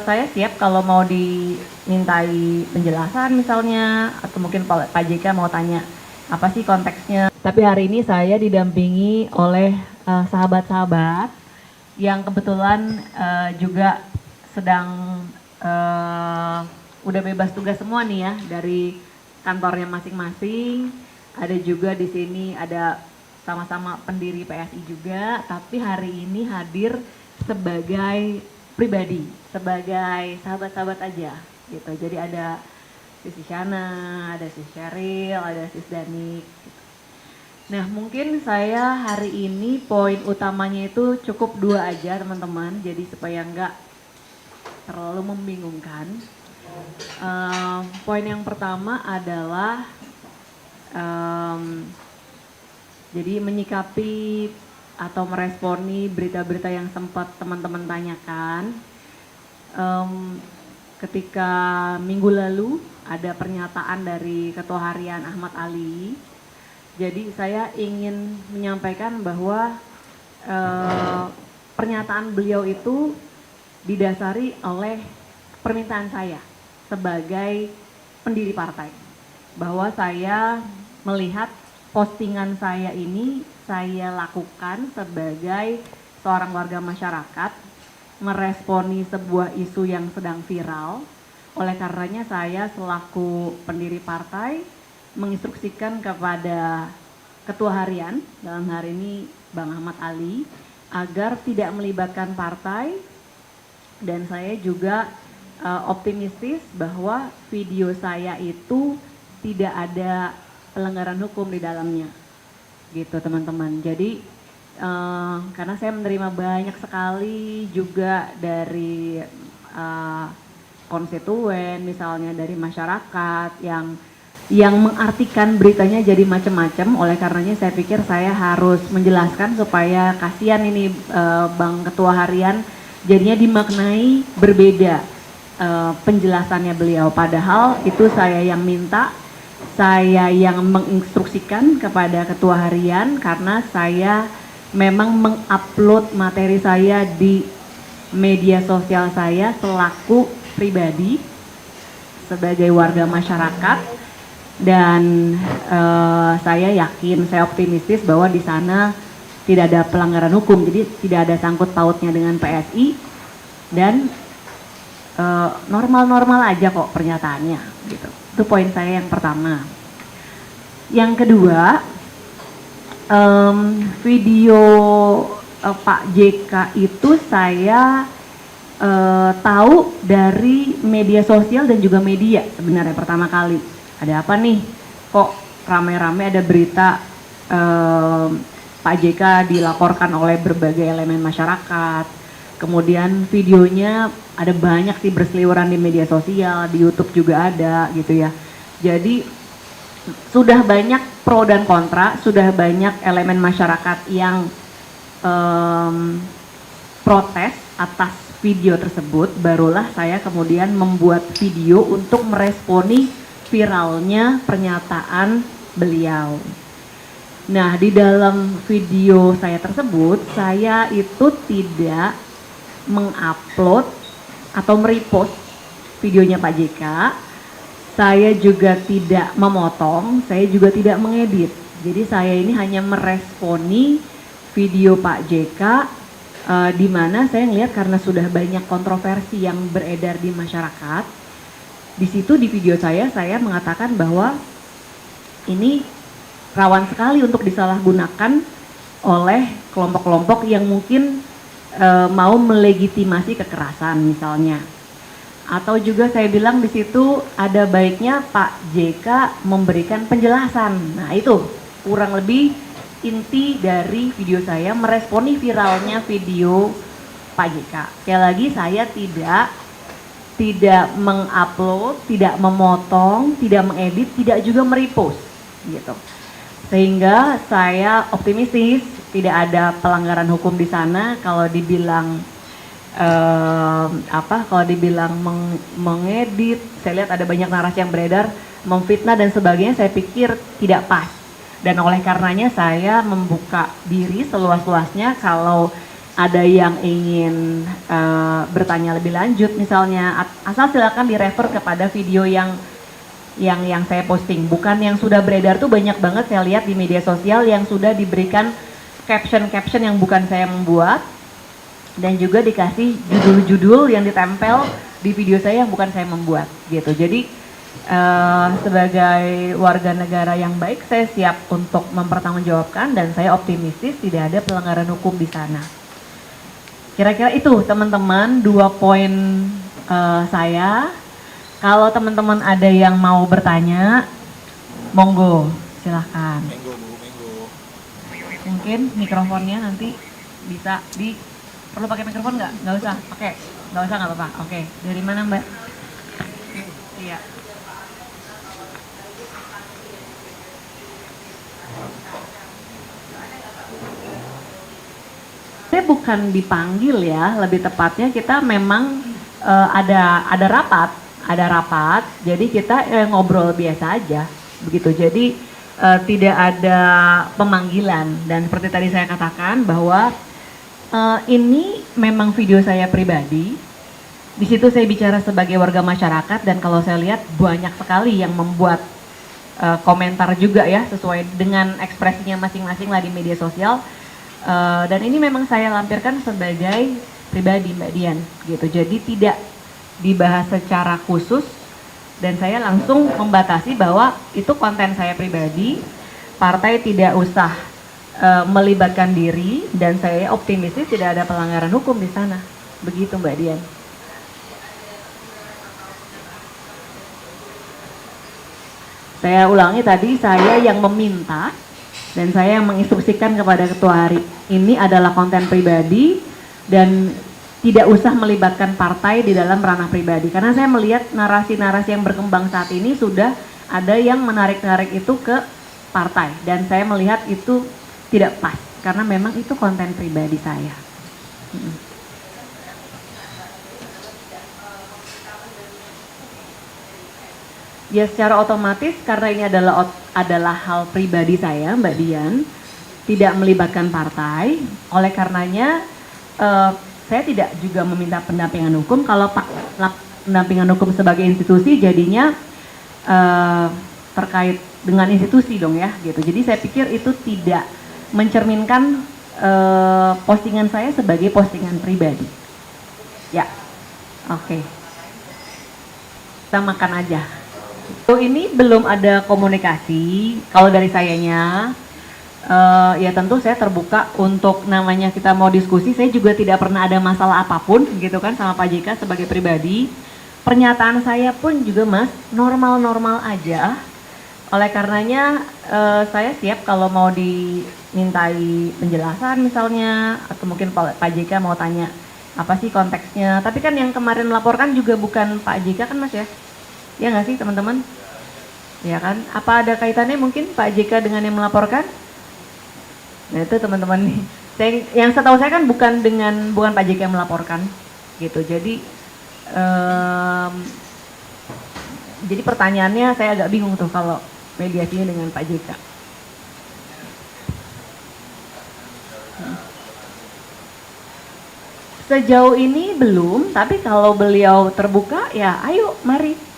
Saya siap kalau mau dimintai penjelasan misalnya, atau mungkin Pak JK mau tanya apa sih konteksnya. Tapi hari ini saya didampingi oleh sahabat-sahabat yang kebetulan juga sedang udah bebas tugas semua nih ya dari kantornya masing-masing. Ada juga di sini ada sama-sama pendiri PSI juga, tapi hari ini hadir sebagai pribadi, sebagai sahabat-sahabat aja gitu. Jadi ada Sisi Shana, ada Sis Sheryl, ada Sis Danik gitu. Nah mungkin saya hari ini poin utamanya itu cukup 2 aja teman-teman, jadi supaya nggak terlalu membingungkan. Poin yang pertama adalah jadi menyikapi atau meresponi berita-berita yang sempat teman-teman tanyakan. Ketika minggu lalu ada pernyataan dari Ketua Harian Ahmad Ali. Jadi saya ingin menyampaikan bahwa pernyataan beliau itu didasari oleh permintaan saya sebagai pendiri partai. Bahwa saya melihat postingan saya ini saya lakukan sebagai seorang warga masyarakat meresponi sebuah isu yang sedang viral. Oleh karenanya saya selaku pendiri partai menginstruksikan kepada Ketua Harian, dalam hari ini Bang Ahmad Ali, agar tidak melibatkan partai, dan saya juga optimistis bahwa video saya itu tidak ada pelanggaran hukum di dalamnya gitu teman-teman. Jadi karena saya menerima banyak sekali juga dari konstituen, misalnya dari masyarakat yang mengartikan beritanya jadi macam-macam. Oleh karenanya saya pikir saya harus menjelaskan supaya kasihan ini Bang Ketua Harian jadinya dimaknai berbeda penjelasannya beliau. Padahal itu saya yang minta, saya yang menginstruksikan kepada Ketua Harian karena saya memang mengupload materi saya di media sosial saya selaku pribadi sebagai warga masyarakat, dan saya yakin, saya optimistis bahwa di sana tidak ada pelanggaran hukum, jadi tidak ada sangkut pautnya dengan PSI dan normal-normal aja kok pernyataannya gitu. Itu poin saya yang pertama. Yang kedua, video Pak JK itu saya tahu dari media sosial dan juga media sebenarnya pertama kali. Ada apa nih? Kok rame-rame ada berita Pak JK dilaporkan oleh berbagai elemen masyarakat. Kemudian videonya ada banyak sih berseliweran di media sosial, di YouTube juga ada gitu ya. Jadi sudah banyak pro dan kontra, sudah banyak elemen masyarakat yang protes atas video tersebut, barulah saya kemudian membuat video untuk meresponi viralnya pernyataan beliau. Nah, di dalam video saya tersebut, saya itu tidak mengupload atau merepost videonya Pak JK. Saya juga tidak memotong, saya juga tidak mengedit. Jadi saya ini hanya meresponi video Pak JK di mana saya melihat karena sudah banyak kontroversi yang beredar di masyarakat. Di situ di video saya mengatakan bahwa ini rawan sekali untuk disalahgunakan oleh kelompok-kelompok yang mungkin mau melegitimasi kekerasan misalnya. Atau juga saya bilang di situ ada baiknya Pak JK memberikan penjelasan. Nah itu kurang lebih inti dari video saya meresponi viralnya video Pak JK. Sekali lagi saya tidak mengupload, tidak memotong, tidak mengedit, tidak juga merepost gitu. Sehingga saya optimistis tidak ada pelanggaran hukum di sana. Kalau dibilang kalau dibilang mengedit, saya lihat ada banyak narasi yang beredar, memfitnah dan sebagainya, saya pikir tidak pas. Dan oleh karenanya saya membuka diri seluas-luasnya kalau ada yang ingin bertanya lebih lanjut misalnya, asal silakan direfer kepada video yang saya posting, bukan yang sudah beredar. Tuh banyak banget saya lihat di media sosial yang sudah diberikan caption yang bukan saya membuat, dan juga dikasih judul-judul yang ditempel di video saya yang bukan saya membuat gitu. Jadi sebagai warga negara yang baik, saya siap untuk mempertanggungjawabkan dan saya optimistis tidak ada pelanggaran hukum di sana. Kira-kira itu teman-teman 2 poin saya. Kalau teman-teman ada yang mau bertanya, monggo, silahkan. Mungkin mikrofonnya nanti bisa perlu pakai mikrofon nggak? Nggak usah, pakai. Nggak usah, nggak apa-apa. Oke, dari mana Mbak? Iya. Saya bukan dipanggil ya, lebih tepatnya kita memang ada rapat, jadi kita ngobrol biasa aja, begitu. Jadi tidak ada pemanggilan, dan seperti tadi saya katakan bahwa ini memang video saya pribadi. Di situ saya bicara sebagai warga masyarakat, dan kalau saya lihat banyak sekali yang membuat komentar juga ya, sesuai dengan ekspresinya masing-masing lah di media sosial. Dan ini memang saya lampirkan sebagai pribadi Mbak Dian, gitu. Jadi tidak dibahas secara khusus, dan saya langsung membatasi bahwa itu konten saya pribadi, partai tidak usah melibatkan diri, dan saya optimistis tidak ada pelanggaran hukum di sana. Begitu Mbak Dian. Saya ulangi tadi, saya yang meminta dan saya yang menginstruksikan kepada ketua hari ini adalah konten pribadi dan tidak usah melibatkan partai di dalam ranah pribadi, karena saya melihat narasi-narasi yang berkembang saat ini sudah ada yang menarik-narik itu ke partai, dan saya melihat itu tidak pas karena memang itu konten pribadi saya. Ya secara otomatis karena ini adalah hal pribadi saya Mbak Dian, tidak melibatkan partai, oleh karenanya saya tidak juga meminta pendampingan hukum. Kalau pendampingan hukum sebagai institusi jadinya terkait dengan institusi dong ya gitu. Jadi saya pikir itu tidak mencerminkan postingan saya sebagai postingan pribadi. Ya, oke. Kita makan aja. Ini belum ada komunikasi. Kalau dari sayanya, ya tentu saya terbuka untuk namanya kita mau diskusi. Saya juga tidak pernah ada masalah apapun gitu kan sama Pak JK sebagai pribadi. Pernyataan saya pun juga Mas normal-normal aja. Oleh karenanya saya siap kalau mau dimintai penjelasan misalnya, atau mungkin Pak JK mau tanya apa sih konteksnya. Tapi kan yang kemarin melaporkan juga bukan Pak JK kan Mas ya? Ya nggak sih teman-teman? Ya kan? Apa ada kaitannya mungkin Pak JK dengan yang melaporkan? Nah itu teman-teman nih. Yang setahu saya kan bukan Pak JK yang melaporkan, gitu. Jadi pertanyaannya saya agak bingung tuh kalau mediasinya dengan Pak JK. Sejauh ini belum, tapi kalau beliau terbuka ya ayo mari.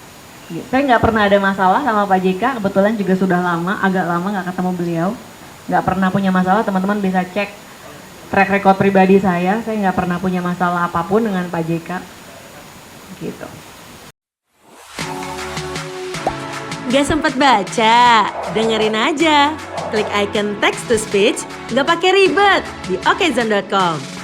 Saya nggak pernah ada masalah sama Pak JK, kebetulan juga sudah agak lama nggak ketemu beliau. Nggak pernah punya masalah, teman-teman bisa cek track record pribadi saya nggak pernah punya masalah apapun dengan Pak JK. Gitu. Gak sempat baca? Dengerin aja. Klik icon text to speech, nggak pakai ribet di okezone.com.